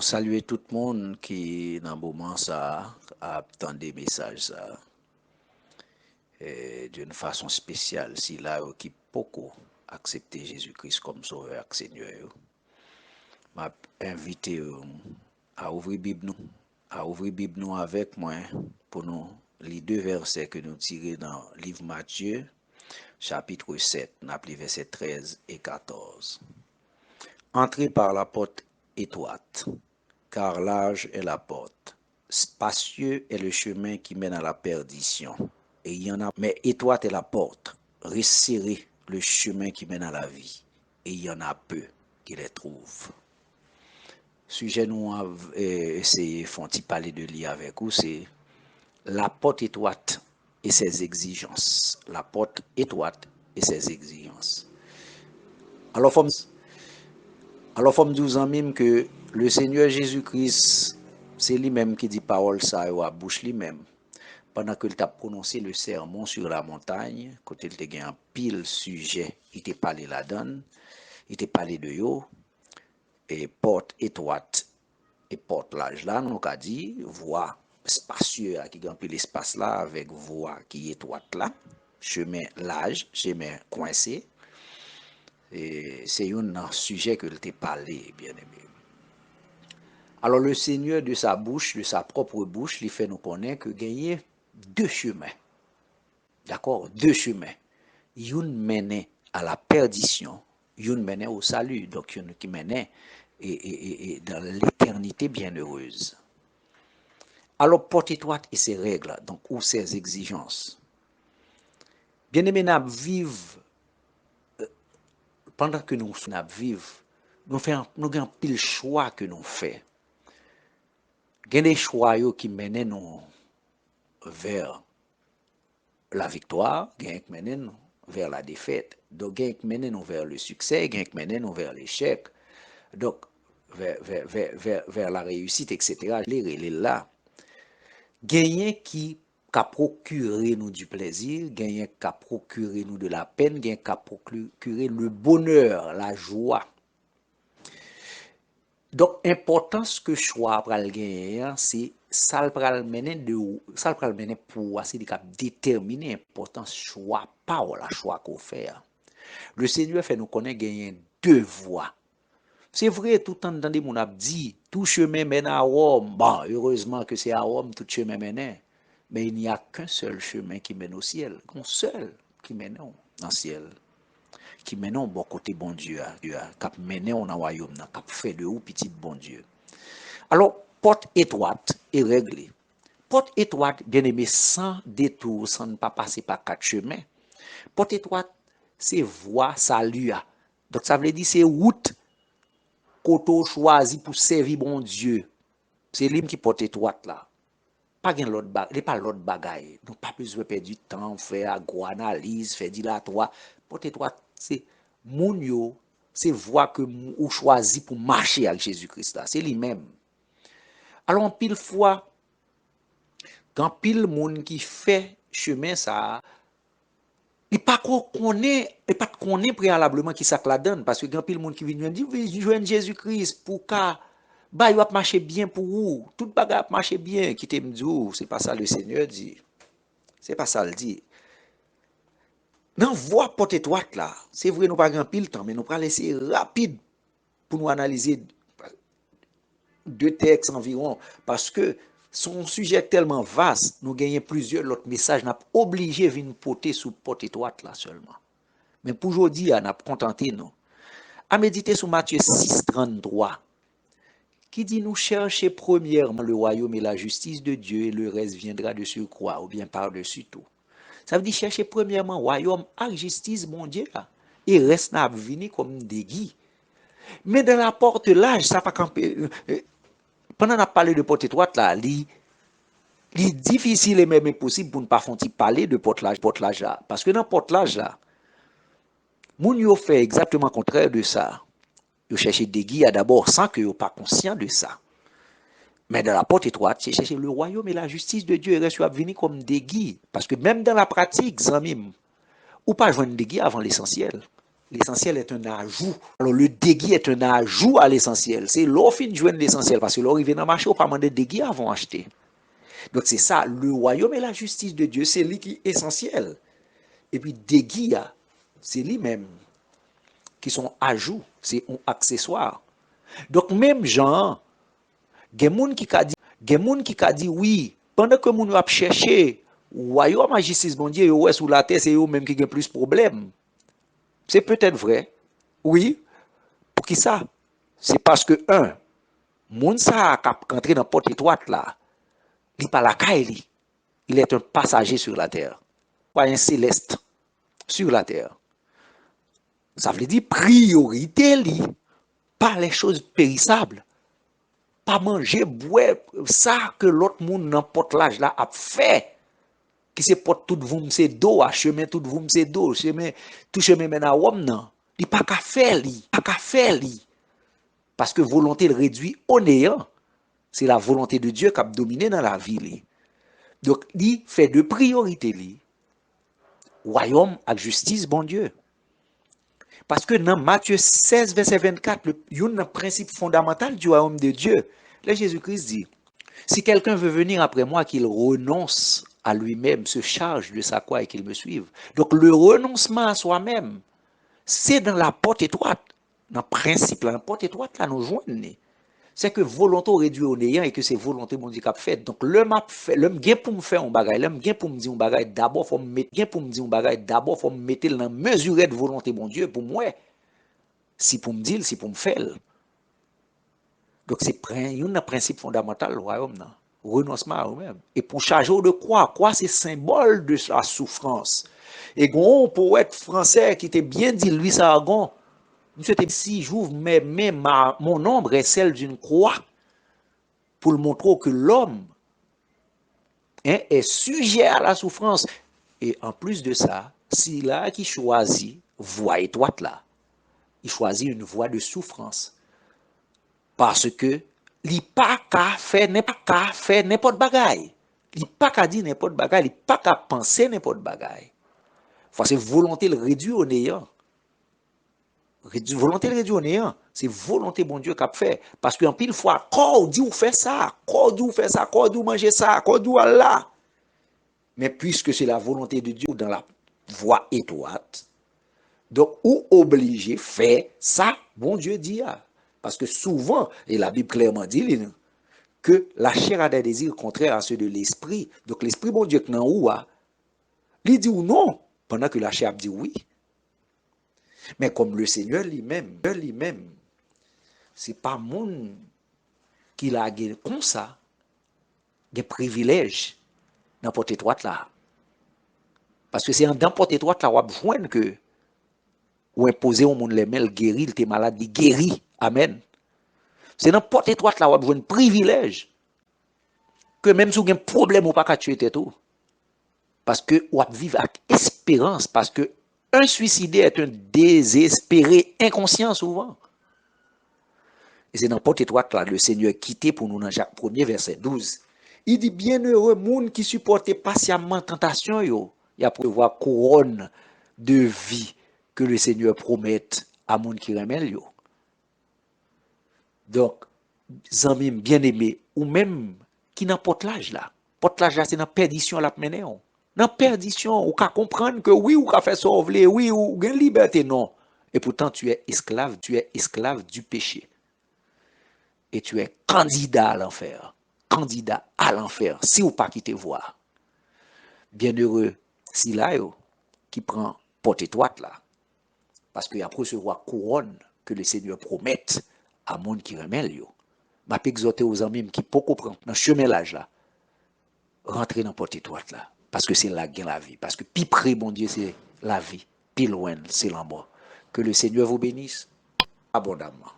nous saluons tout le monde qui, dans le moment, ça, a attendu des messages, ça, d'une façon spéciale, si là, qui beaucoup accepté Jésus-Christ comme sauveur et Seigneur. M'a invité à ouvrir Bible nous, avec moi pour nous les deux versets que nous tirons dans le livre Matthieu, chapitre 7, nous appelons versets 13 et 14. Entrez par la porte étroite, car large est la porte. Spacieux est le chemin qui mène à la perdition. Et il y en a, mais étroite est la porte, resserré le chemin qui mène à la vie. Et il y en a peu qui les trouvent. Sujet nous a essayé, font-ils parler de lui avec vous, c'est la porte étroite et ses exigences. La porte étroite et ses exigences. Alors, faut me dire même que le Seigneur Jésus-Christ, c'est lui-même qui dit parole ça à bouche lui-même. Pendant que tu as prononcé le sermon sur la montagne, quand il te gagne un pile sujet, il t'a parlé la donne, il t'a parlé de yo, et porte étroite et porte large là, nous a dit, voie spacieux qui gagne pile espace là, avec voie qui est étroite là, chemin large, chemin coincé, et c'est un sujet que t'a parlé, bien aimé. Alors le Seigneur de sa bouche, de sa propre bouche, il fait nous connaître que gagner deux chemins. D'accord? Deux chemins. Une menait à la perdition, une menait au salut. Donc une qui menait et dans l'éternité bienheureuse. Alors porte étroite et ses règles, donc ou ses exigences. Bien aimé, nous vivons, pendant que nous vivons, nous avons pile choix que nous faisons. Il y a des choix qui mènent nous vers la victoire, il y a qui mènent nous vers la défaite. Donc, il y a qui mènent nous vers le succès, il y a qui mènent nous vers l'échec. Donc, vers la réussite, etc. Les là. Gagner qui a procuré nous du plaisir, gagner qui a procuré nous de la peine, gagner qui a procuré le bonheur, la joie. Donc, l'importance que choix pral gagner, c'est ça pral mener pour c'est déterminer l'importance choix pas la choix qu'on fait. Le Seigneur fait nous connaître gagner deux voies. C'est vrai, tout le temps dans des mon a dit, tout chemin mène à Rome. Bon, heureusement que c'est à Rome, tout chemin mène. Mais il n'y a qu'un seul chemin qui mène au ciel. Un seul qui mène au ciel. Qui mène au bon côté bon Dieu. Qui mène au royaume, qui fait de ou petit bon Dieu. Alors, porte étroite et réglée. Porte étroite, bien aimé, sans détour, sans ne pas passer par quatre chemins. Porte étroite, c'est voie salut. Donc, ça veut dire c'est route qu'on choisi pour servir bon Dieu. C'est lui qui porte étroite là. Pas l'autre bagaille, pas l'autre bagaille. Donc pas besoin de perdre du temps, faire agro-analyse, faire dilatoire. Porte étroite, c'est mon yo, c'est voie que ou choisi pour marcher avec Jésus-Christ là. C'est lui-même. Alors en pile fois, quand pile monde qui fait chemin ça, il pas connaît préalablement qui ça la donne parce que quand pile monde qui vient dire joindre Jésus-Christ pour qu'à bah il va marcher bien pour vous, tout bagarre marcher bien qui t'aime dit c'est pas ça le Seigneur dit. C'est pas ça le dit. Dans voie porte étroite là, c'est vrai nous pas grand pile temps mais nous pas laisser rapide pour nous analyser deux textes environ parce que son sujet tellement vaste, nous gagnons plusieurs autres messages, n'a obligé de venir porter sous porte étroite là seulement. Mais pour aujourd'hui, on a contenté nous. À méditer sur Matthieu 6, 33, qui dit nous chercher premièrement le royaume et la justice de Dieu et le reste viendra de surcroît ou bien par-dessus tout. Ça veut dire chercher premièrement le royaume et justice, mon Dieu, et reste n'a venir comme des guides. Mais dans la porte large, ça pas camper. Pendant qu'on a parlé de porte étroite là, il est difficile et même impossible pour ne pas parler de porte large là. Parce que dans porte large là, moun yo fait exactement le contraire de ça. Yo chercher des guides d'abord sans que yo pas conscient de ça. Mais dans la porte étroite, c'est chercher le royaume et la justice de Dieu et reste venir comme des guides. Parce que même dans la pratique, ou pas joindre des guides avant l'essentiel. L'essentiel est un ajout. Alors, le déguis est un ajout à l'essentiel. C'est l'offre fin joindre l'essentiel. Parce que l'arrivée dans le marché, on pas demander déguis avant acheter. Donc, c'est ça. Le royaume et la justice de Dieu, c'est lui qui est essentiel. Et puis, déguis, c'est lui-même qui sont ajouts, c'est un accessoire. Donc, même genre, il y a des gens qui ont dit oui, pendant que nous avons cherché, royaume et justice, bon Dieu, ouais, sous la terre, c'est eux-mêmes qui ont plus de problèmes. C'est peut-être vrai. Oui. Pour qui ça? C'est parce que, un, moun sa qui entré dans la porte étroite là, il n'est pas la caille, il est un passager sur la terre, pas un céleste sur la terre. Ça veut dire priorité, pas les choses périssables. Pas manger, boire, ça que l'autre monde dans porte l'âge là a fait. Qui se porte tout vous c'est dos, à chemin tout vous c'est dos, chemin, tout chemin mène à Rome, non. Il pas qu'à faire, pas qu'à faire, parce que volonté le réduit au néant. C'est la volonté de Dieu qui a dominé dans la vie. Donc, il fait de priorité, royaume et justice, bon Dieu. Parce que dans Matthieu 16, verset 24, il y a un principe fondamental du royaume de Dieu. Là, Jésus-Christ dit, si quelqu'un veut venir après moi, qu'il renonce à lui-même, se charge de sa croix et qu'il me suive. Donc, le renoncement à soi-même, c'est dans la porte étroite. Dans le principe, la porte étroite, là, nous joignons. C'est que volonté réduit au néant et que c'est volonté mon Dieu qui a fait. Donc, l'homme gain pour me faire un bagage, l'homme gain pour me dire un bagage, d'abord, faut me mettre dans la mesure de volonté mon Dieu pour moi. Si pour me dire, si pour me faire. Donc, c'est un principe fondamental, le royaume, non? Renoncement à eux-mêmes. Et pour charger de quoi? Quoi, c'est symbole de la souffrance. Et un poète français qui était bien dit, Louis Aragon, monsieur, si j'ouvre mon ombre est celle d'une croix pour le montrer que l'homme est sujet à la souffrance. Et en plus de ça, s'il a qui choisit voie étroite là, il choisit une voie de souffrance. Parce que il n'a pas qu'à faire n'importe bagaille. Il n'a pas qu'à dire n'importe bagaille, il n'a pas qu'à penser n'importe bagaille. C'est volonté le réduire au néant. Volonté le réduire au néant, c'est volonté bon Dieu qu'a fait. Parce qu'en pile fois, quand on dit ou fait ça, quand on dit ou fait ça, quand on dit ou manger ça, quand on dit ou là. Mais puisque c'est la volonté de Dieu dans la voie étroite, donc ou obligé faire ça, bon Dieu dit. Parce que souvent, et la Bible clairement dit, que la chair a des désirs contraires à ceux de l'esprit. Donc l'esprit, bon Dieu, qui n'a où, il dit ou non, pendant que la chair dit oui. Mais comme le Seigneur lui-même, c'est pas monde qui l'a gagné comme ça, des privilèges dans la porte étroite là. Parce que c'est dans la porte étroite là, on va besoin que ou imposer au monde les mains, guéri, il était malade, il guérit. Amen. C'est dans la porte étroite là, on va besoin de privilège. Que même si vous avez un problème ou pas qu'à tuer tout. Parce que on va vivre avec espérance. Parce que un suicidé est un désespéré inconscient souvent. Et c'est dans la porte étroite là, le Seigneur quitté pour nous dans Jacques 1er, verset 12. Il dit, bienheureux monde qui supporte patiemment tentation, yo. Il y a pour voir couronne de vie que le Seigneur promette à monde qui remet yo. Donc, amis bien-aimés, ou même qui n'a pas l'âge là. Porte-l'âge là, c'est dans la perdition la mener. Dans la perdition, ou qu'à comprendre que oui, ou qu'à faire sauver, oui, ou gain liberté, non. Et pourtant, tu es esclave du péché. Et tu es candidat à l'enfer. Candidat à l'enfer, si ou pas qui te voit. Bienheureux, si là, qui prend porte étroite là. Parce qu'il y a recevoir couronne que le Seigneur promette à monde qui remet yo. M'a exhorté aux amis qui peut comprendre dans chemin l'âge là. Rentrer dans porte étroite là parce que c'est là gain la vie parce que plus près mon Dieu c'est la vie, plus loin c'est la mort. Que le Seigneur vous bénisse abondamment.